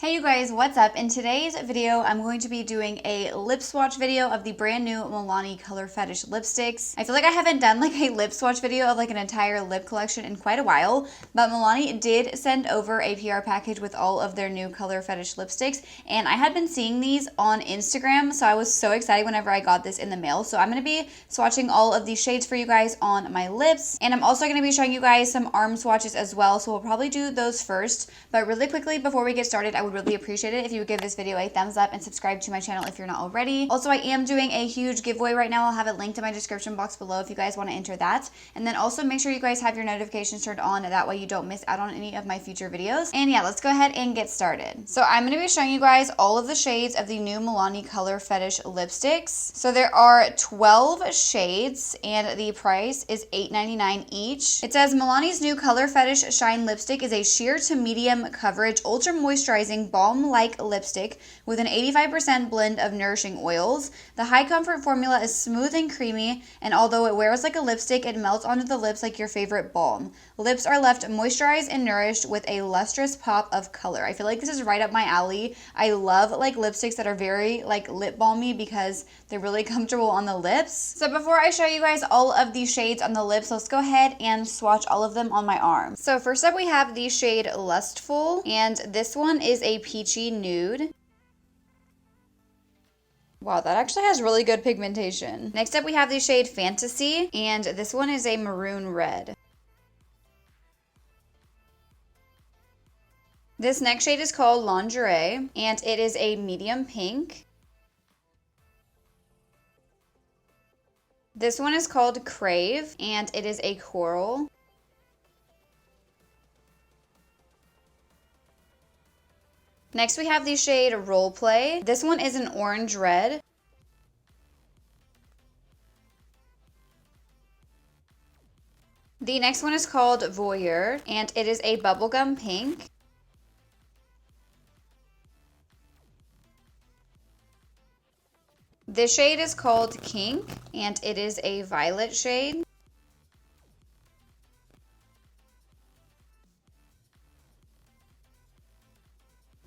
Hey you guys, what's up? In today's video, I'm going to be doing a lip swatch video of the brand new Milani Color Fetish lipsticks. I feel like I haven't done like a lip swatch video of like an entire lip collection in quite a while, but Milani did send over a PR package with all of their new Color Fetish lipsticks, and I had been seeing these on Instagram, so I was so excited whenever I got this in the mail. So I'm going to be swatching all of these shades for you guys on my lips, and I'm also going to be showing you guys some arm swatches as well, so we'll probably do those first. But really quickly, before we get started, I would really appreciate it if you would give this video a thumbs up and subscribe to my channel if you're not already. Also, I am doing a huge giveaway right now. I'll have it linked in my description box below if you guys want to enter that. And then also make sure you guys have your notifications turned on, that way you don't miss out on any of my future videos. And yeah, let's go ahead and get started. So I'm going to be showing you guys all of the shades of the new Milani Color Fetish lipsticks. So there are 12 shades and the price is $8.99 each. It says Milani's new Color Fetish Shine Lipstick is a sheer to medium coverage, ultra moisturizing balm-like lipstick with an 85% blend of nourishing oils. The high comfort formula is smooth and creamy, and although it wears like a lipstick, it melts onto the lips like your favorite balm. Lips are left moisturized and nourished with a lustrous pop of color. I feel like this is right up my alley. I love like lipsticks that are very like lip balmy because they're really comfortable on the lips. So before I show you guys all of these shades on the lips, let's go ahead and swatch all of them on my arm. So first up we have the shade Lustful, and this one is a peachy nude. Wow, that actually has really good pigmentation. Next up we have the shade Fantasy, and this one is a maroon red. This next shade is called Lingerie, and it is a medium pink. This one is called Crave, and it is a coral. Next we have the shade Roleplay. This one is an orange red. The next one is called Voyeur, and it is a bubblegum pink. This shade is called Kink, and it is a violet shade.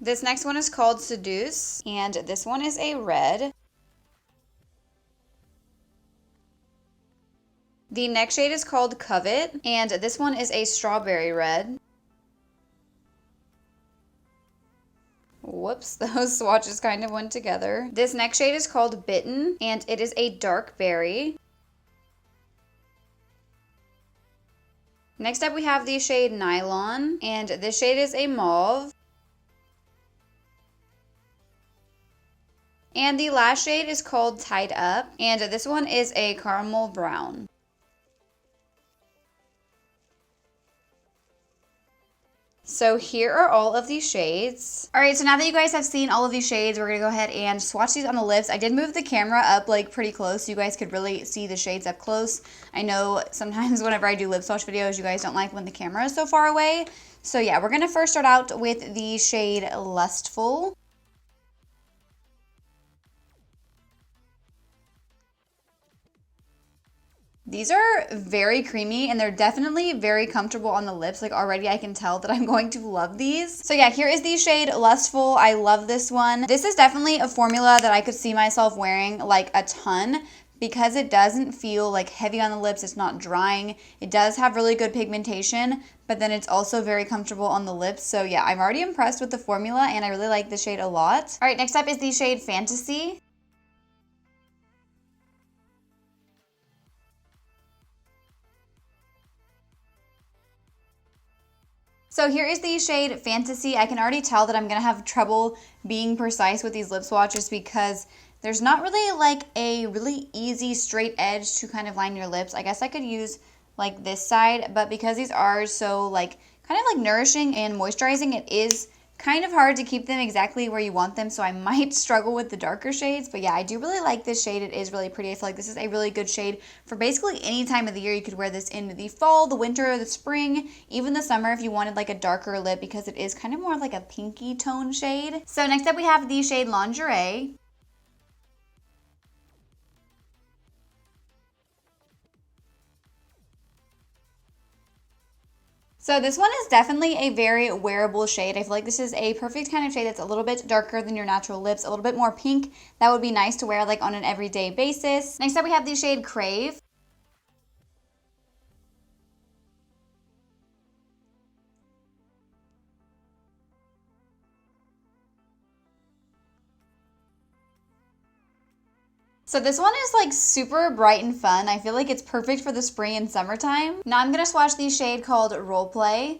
This next one is called Seduce, and this one is a red. The next shade is called Covet, and this one is a strawberry red. Whoops, those swatches kind of went together. This next shade is called Bitten, and it is a dark berry. Next up we have the shade Nylon, and this shade is a mauve. And the last shade is called Tied Up, and this one is a caramel brown. So here are all of these shades. All right, so now that you guys have seen all of these shades, we're gonna go ahead and swatch these on the lips. I did move the camera up like pretty close so you guys could really see the shades up close. I know sometimes whenever I do lip swatch videos, you guys don't like when the camera is so far away. So yeah, we're gonna first start out with the shade Lustful. These are very creamy and they're definitely very comfortable on the lips. Like already I can tell that I'm going to love these. So yeah, here is the shade Lustful. I love this one. This is definitely a formula that I could see myself wearing like a ton because it doesn't feel like heavy on the lips. It's not drying. It does have really good pigmentation, but then it's also very comfortable on the lips. So yeah, I'm already impressed with the formula and I really like the shade a lot. All right, next up is the shade Fantasy. So here is the shade Fantasy. I can already tell that I'm going to have trouble being precise with these lip swatches because there's not really like a really easy straight edge to kind of line your lips. I guess I could use like this side, but because these are so like kind of like nourishing and moisturizing, it is kind of hard to keep them exactly where you want them, so I might struggle with the darker shades. But yeah, I do really like this shade. It is really pretty. I feel like this is a really good shade for basically any time of the year. You could wear this in the fall, the winter, the spring, even the summer if you wanted like a darker lip because it is kind of more of like a pinky tone shade. So next up we have the shade Lingerie. So this one is definitely a very wearable shade. I feel like this is a perfect kind of shade that's a little bit darker than your natural lips, a little bit more pink. That would be nice to wear like on an everyday basis. Next up we have the shade Crave. So this one is like super bright and fun. I feel like it's perfect for the spring and summertime. Now I'm gonna swatch the shade called Roleplay.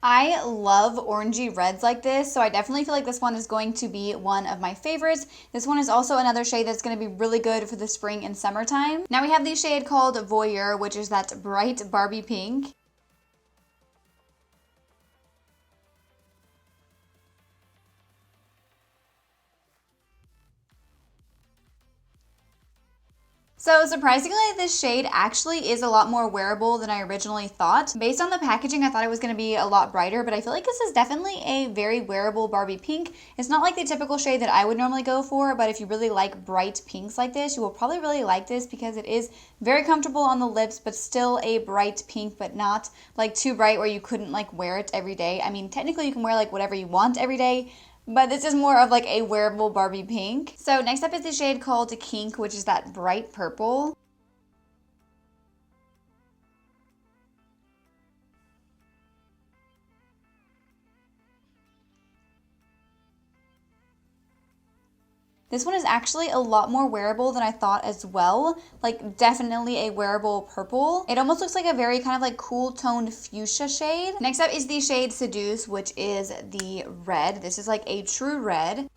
I love orangey reds like this, so I definitely feel like this one is going to be one of my favorites. This one is also another shade that's going to be really good for the spring and summertime. Now we have the shade called Voyeur, which is that bright Barbie pink. So surprisingly, this shade actually is a lot more wearable than I originally thought. Based on the packaging, I thought it was going to be a lot brighter, but I feel like this is definitely a very wearable Barbie pink. It's not like the typical shade that I would normally go for, but if you really like bright pinks like this, you will probably really like this because it is very comfortable on the lips, but still a bright pink, but not like too bright where you couldn't like wear it every day. I mean, technically you can wear like whatever you want every day, but this is more of like a wearable Barbie pink. So next up is the shade called Kink, which is that bright purple. This one is actually a lot more wearable than I thought as well. Like definitely a wearable purple. It almost looks like a very kind of like cool toned fuchsia shade. Next up is the shade Seduce, which is the red. This is like a true red.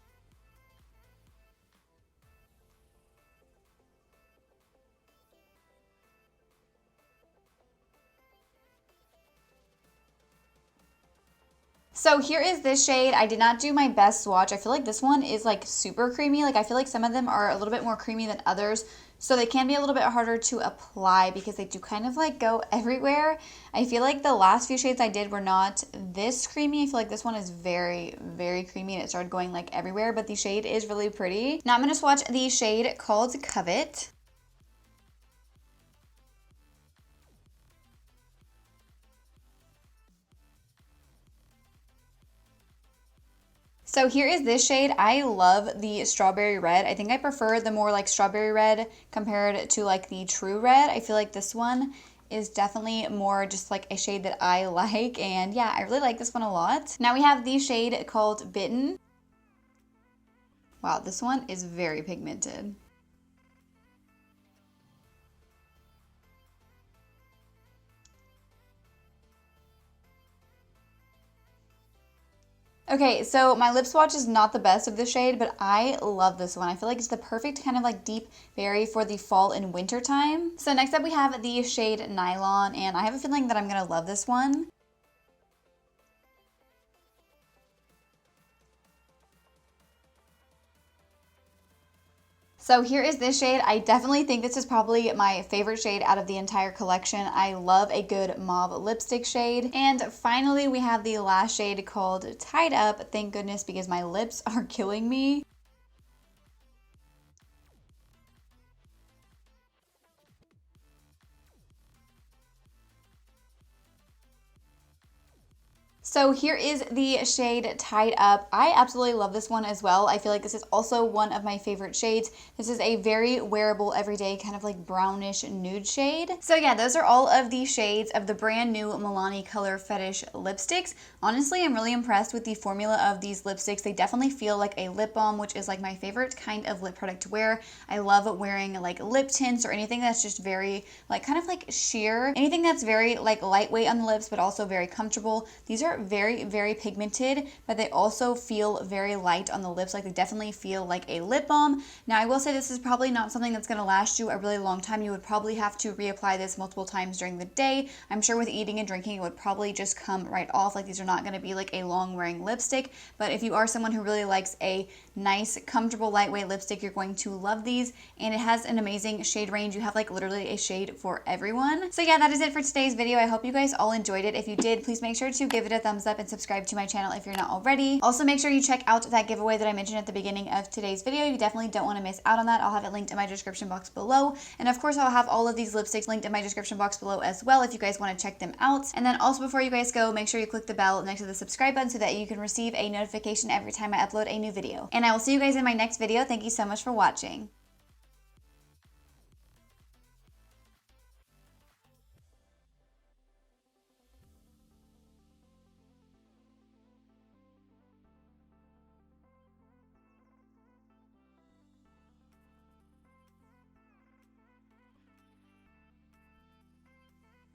So here is this shade. I did not do my best swatch. I feel like this one is like super creamy. Like I feel like some of them are a little bit more creamy than others. So they can be a little bit harder to apply because they do kind of like go everywhere. I feel like the last few shades I did were not this creamy. I feel like this one is very, very creamy and it started going like everywhere, but the shade is really pretty. Now I'm going to swatch the shade called Covet. So here is this shade. I love the strawberry red. I think I prefer the more like strawberry red compared to like the true red. I feel like this one is definitely more just like a shade that I like. And yeah, I really like this one a lot. Now we have the shade called Bitten. Wow, this one is very pigmented. Okay, so my lip swatch is not the best of the shade, but I love this one. I feel like it's the perfect kind of like deep berry for the fall and winter time. So next up we have the shade Nylon, and I have a feeling that I'm gonna love this one. So here is this shade. I definitely think this is probably my favorite shade out of the entire collection. I love a good mauve lipstick shade. And finally, we have the last shade called Tied Up. Thank goodness, because my lips are killing me. So here is the shade Tied Up. I absolutely love this one as well. I feel like this is also one of my favorite shades. This is a very wearable, everyday, kind of like brownish nude shade. So yeah, those are all of the shades of the brand new Milani Color Fetish lipsticks. Honestly, I'm really impressed with the formula of these lipsticks. They definitely feel like a lip balm, which is like my favorite kind of lip product to wear. I love wearing like lip tints or anything that's just very like kind of like sheer. Anything that's very like lightweight on the lips, but also very comfortable. These are very, very pigmented, but they also feel very light on the lips. Like they definitely feel like a lip balm. Now I will say this is probably not something that's going to last you a really long time. You would probably have to reapply this multiple times during the day. I'm sure with eating and drinking it would probably just come right off. Like these are not going to be like a long wearing lipstick, but if you are someone who really likes a nice, comfortable, lightweight lipstick, you're going to love these. And it has an amazing shade range. You have like literally a shade for everyone. So yeah, that is it for today's video. I hope you guys all enjoyed it. If you did, please make sure to give it a thumbs thumbs up and subscribe to my channel if you're not already. Also, make sure you check out that giveaway that I mentioned at the beginning of today's video. You definitely don't want to miss out on that. I'll have it linked in my description box below. And of course, I'll have all of these lipsticks linked in my description box below as well if you guys want to check them out. And then also, before you guys go, make sure you click the bell next to the subscribe button so that you can receive a notification every time I upload a new video. And I will see you guys in my next video. Thank you so much for watching.